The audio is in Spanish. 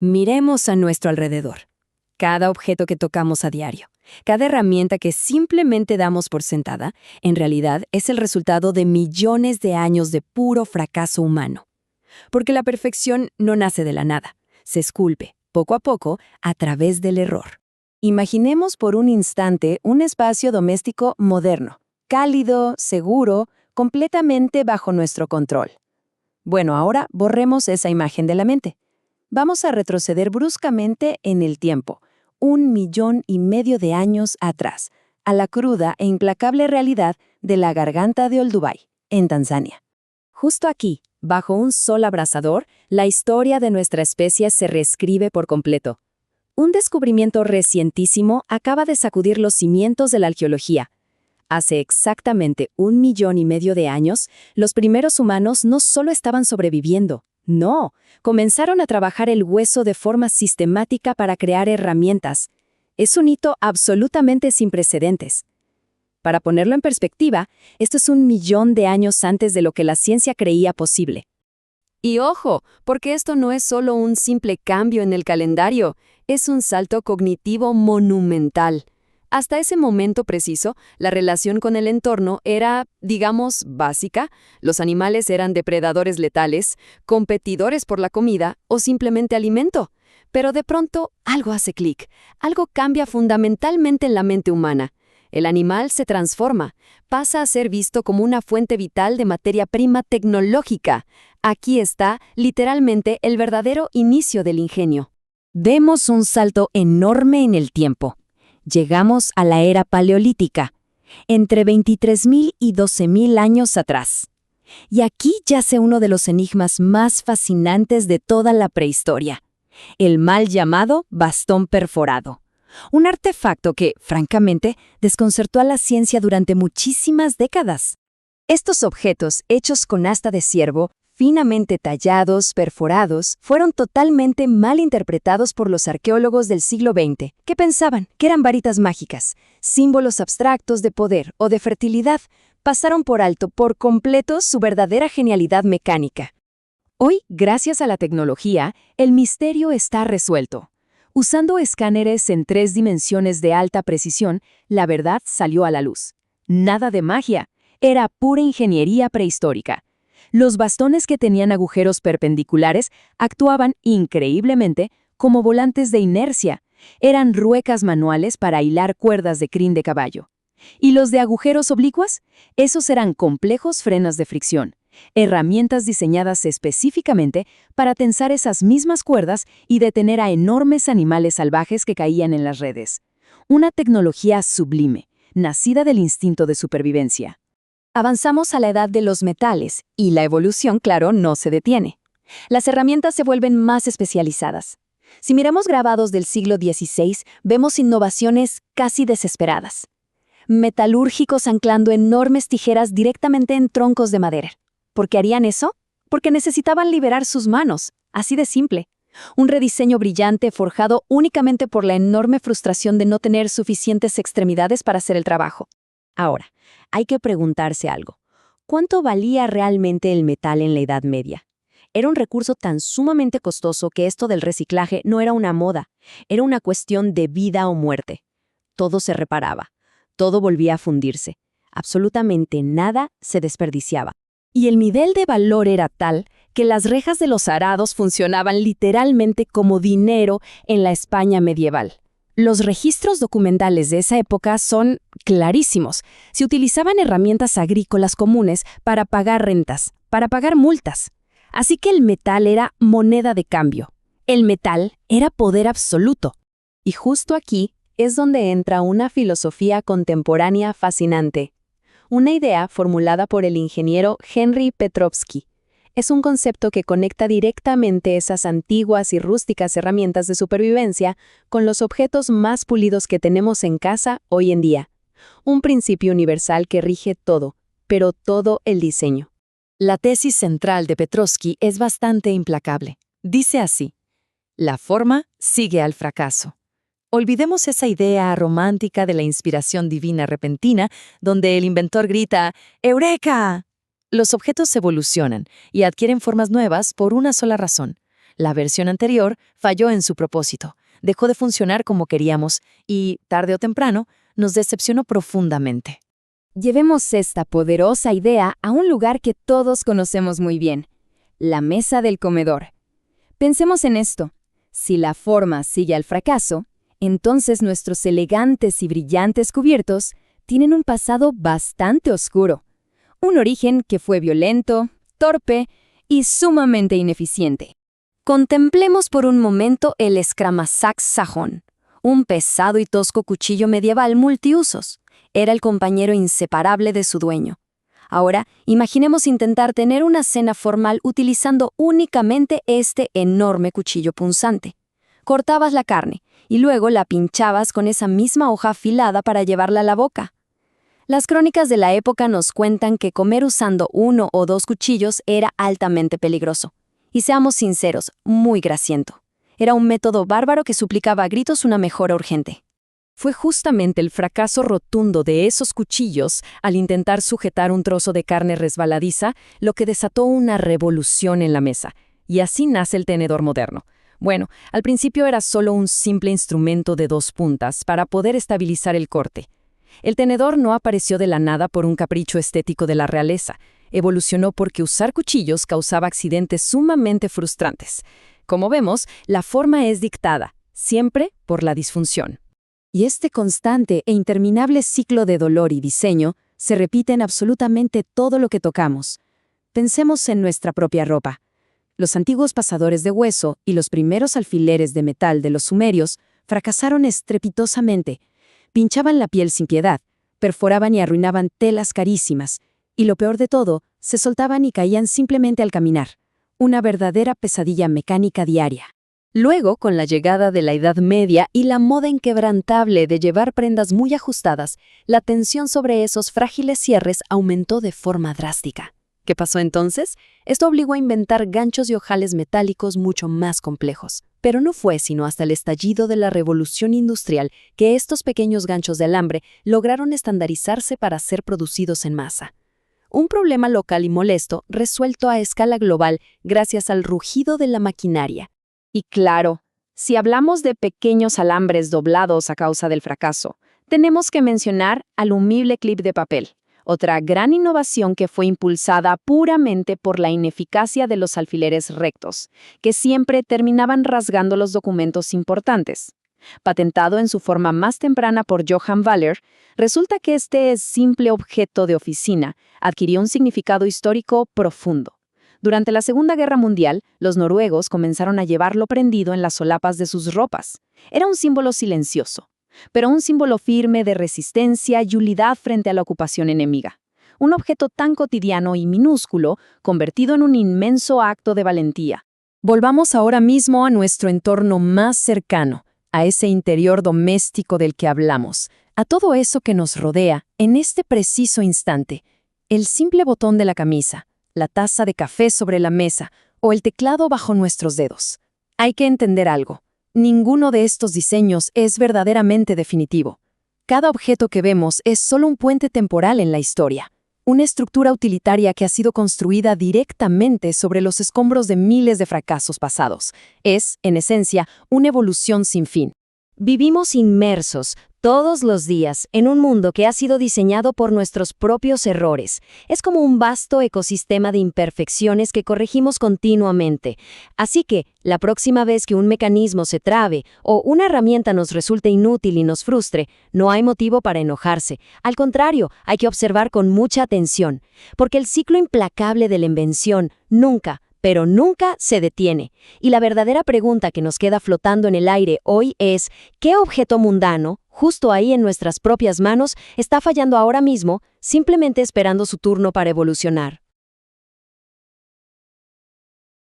Miremos a nuestro alrededor. Cada objeto que tocamos a diario, cada herramienta que simplemente damos por sentada, en realidad es el resultado de millones de años de puro fracaso humano. Porque la perfección no nace de la nada, se esculpe, poco a poco, a través del error. Imaginemos por un instante un espacio doméstico moderno, cálido, seguro, completamente bajo nuestro control. Bueno, ahora borremos esa imagen de la mente. Vamos a retroceder bruscamente en el tiempo, 1,5 millones de años atrás, a la cruda e implacable realidad de la garganta de Olduvai, en Tanzania. Justo aquí, bajo un sol abrasador, la historia de nuestra especie se reescribe por completo. Un descubrimiento recientísimo acaba de sacudir los cimientos de la arqueología. Hace exactamente 1,5 millones de años, los primeros humanos no solo estaban sobreviviendo, no, comenzaron a trabajar el hueso de forma sistemática para crear herramientas. Es un hito absolutamente sin precedentes. Para ponerlo en perspectiva, esto es 1,000,000 de años antes de lo que la ciencia creía posible. Y ojo, porque esto no es solo un simple cambio en el calendario, es un salto cognitivo monumental. Hasta ese momento preciso, la relación con el entorno era, digamos, básica. Los animales eran depredadores letales, competidores por la comida o simplemente alimento. Pero de pronto, algo hace clic, algo cambia fundamentalmente en la mente humana. El animal se transforma, pasa a ser visto como una fuente vital de materia prima tecnológica. Aquí está, literalmente, el verdadero inicio del ingenio. Demos un salto enorme en el tiempo. Llegamos a la era paleolítica, entre 23,000 y 12,000 años atrás. Y aquí yace uno de los enigmas más fascinantes de toda la prehistoria, el mal llamado bastón perforado. Un artefacto que, francamente, desconcertó a la ciencia durante muchísimas décadas. Estos objetos, hechos con asta de ciervo, finamente tallados, perforados, fueron totalmente mal interpretados por los arqueólogos del siglo XX, que pensaban que eran varitas mágicas, símbolos abstractos de poder o de fertilidad. Pasaron por alto por completo su verdadera genialidad mecánica. Hoy, gracias a la tecnología, el misterio está resuelto. Usando escáneres en 3 dimensiones de alta precisión, la verdad salió a la luz. Nada de magia, era pura ingeniería prehistórica. Los bastones que tenían agujeros perpendiculares actuaban increíblemente como volantes de inercia. Eran ruecas manuales para hilar cuerdas de crin de caballo. ¿Y los de agujeros oblicuos? Esos eran complejos frenos de fricción, herramientas diseñadas específicamente para tensar esas mismas cuerdas y detener a enormes animales salvajes que caían en las redes. Una tecnología sublime, nacida del instinto de supervivencia. Avanzamos a la edad de los metales, y la evolución, claro, no se detiene. Las herramientas se vuelven más especializadas. Si miramos grabados del siglo XVI, vemos innovaciones casi desesperadas. Metalúrgicos anclando enormes tijeras directamente en troncos de madera. ¿Por qué harían eso? Porque necesitaban liberar sus manos, así de simple. Un rediseño brillante forjado únicamente por la enorme frustración de no tener suficientes extremidades para hacer el trabajo. Ahora, hay que preguntarse algo. ¿Cuánto valía realmente el metal en la Edad Media? Era un recurso tan sumamente costoso que esto del reciclaje no era una moda, era una cuestión de vida o muerte. Todo se reparaba, todo volvía a fundirse, absolutamente nada se desperdiciaba. Y el nivel de valor era tal que las rejas de los arados funcionaban literalmente como dinero en la España medieval. Los registros documentales de esa época son clarísimos. Se utilizaban herramientas agrícolas comunes para pagar rentas, para pagar multas. Así que el metal era moneda de cambio. El metal era poder absoluto. Y justo aquí es donde entra una filosofía contemporánea fascinante. Una idea formulada por el ingeniero Henry Petrovsky. Es un concepto que conecta directamente esas antiguas y rústicas herramientas de supervivencia con los objetos más pulidos que tenemos en casa hoy en día. Un principio universal que rige todo, pero todo el diseño. La tesis central de Petrovsky es bastante implacable. Dice así: la forma sigue al fracaso. Olvidemos esa idea romántica de la inspiración divina repentina, donde el inventor grita ¡Eureka! Los objetos evolucionan y adquieren formas nuevas por una sola razón: La versión anterior falló en su propósito, dejó de funcionar como queríamos y, tarde o temprano, nos decepcionó profundamente. Llevemos esta poderosa idea a un lugar que todos conocemos muy bien, la mesa del comedor. Pensemos en esto. Si la forma sigue al fracaso, entonces nuestros elegantes y brillantes cubiertos tienen un pasado bastante oscuro. Un origen que fue violento, torpe y sumamente ineficiente. Contemplemos por un momento el escramasax sajón, un pesado y tosco cuchillo medieval multiusos. Era el compañero inseparable de su dueño. Ahora, imaginemos intentar tener una cena formal utilizando únicamente este enorme cuchillo punzante. Cortabas la carne y luego la pinchabas con esa misma hoja afilada para llevarla a la boca. Las crónicas de la época nos cuentan que comer usando 1 o 2 cuchillos era altamente peligroso. Y seamos sinceros, muy grasiento. Era un método bárbaro que suplicaba a gritos una mejora urgente. Fue justamente el fracaso rotundo de esos cuchillos al intentar sujetar un trozo de carne resbaladiza lo que desató una revolución en la mesa. Y así nace el tenedor moderno. Bueno, al principio era solo un simple instrumento de 2 puntas para poder estabilizar el corte. El tenedor no apareció de la nada por un capricho estético de la realeza. Evolucionó porque usar cuchillos causaba accidentes sumamente frustrantes. Como vemos, la forma es dictada, siempre por la disfunción. Y este constante e interminable ciclo de dolor y diseño se repite en absolutamente todo lo que tocamos. Pensemos en nuestra propia ropa. Los antiguos pasadores de hueso y los primeros alfileres de metal de los sumerios fracasaron estrepitosamente. Pinchaban la piel sin piedad, perforaban y arruinaban telas carísimas, y lo peor de todo, se soltaban y caían simplemente al caminar. Una verdadera pesadilla mecánica diaria. Luego, con la llegada de la Edad Media y la moda inquebrantable de llevar prendas muy ajustadas, la tensión sobre esos frágiles cierres aumentó de forma drástica. ¿Qué pasó entonces? Esto obligó a inventar ganchos y ojales metálicos mucho más complejos. Pero no fue sino hasta el estallido de la Revolución Industrial que estos pequeños ganchos de alambre lograron estandarizarse para ser producidos en masa. Un problema local y molesto resuelto a escala global gracias al rugido de la maquinaria. Y claro, si hablamos de pequeños alambres doblados a causa del fracaso, tenemos que mencionar al humible clip de papel, otra gran innovación que fue impulsada puramente por la ineficacia de los alfileres rectos, que siempre terminaban rasgando los documentos importantes. Patentado en su forma más temprana por Johann Waller, resulta que este simple objeto de oficina adquirió un significado histórico profundo. Durante la Segunda Guerra Mundial, los noruegos comenzaron a llevarlo prendido en las solapas de sus ropas. Era un símbolo silencioso, pero un símbolo firme de resistencia y unidad frente a la ocupación enemiga. Un objeto tan cotidiano y minúsculo, convertido en un inmenso acto de valentía. Volvamos ahora mismo a nuestro entorno más cercano, a ese interior doméstico del que hablamos, a todo eso que nos rodea en este preciso instante. El simple botón de la camisa, la taza de café sobre la mesa o el teclado bajo nuestros dedos. Hay que entender algo. Ninguno de estos diseños es verdaderamente definitivo. Cada objeto que vemos es solo un puente temporal en la historia, una estructura utilitaria que ha sido construida directamente sobre los escombros de miles de fracasos pasados. Es, en esencia, una evolución sin fin. Vivimos inmersos todos los días en un mundo que ha sido diseñado por nuestros propios errores. Es como un vasto ecosistema de imperfecciones que corregimos continuamente. Así que, la próxima vez que un mecanismo se trabe o una herramienta nos resulte inútil y nos frustre, no hay motivo para enojarse. Al contrario, hay que observar con mucha atención, porque el ciclo implacable de la invención nunca, pero nunca se detiene. Y la verdadera pregunta que nos queda flotando en el aire hoy es, ¿qué objeto mundano, justo ahí en nuestras propias manos, está fallando ahora mismo, simplemente esperando su turno para evolucionar?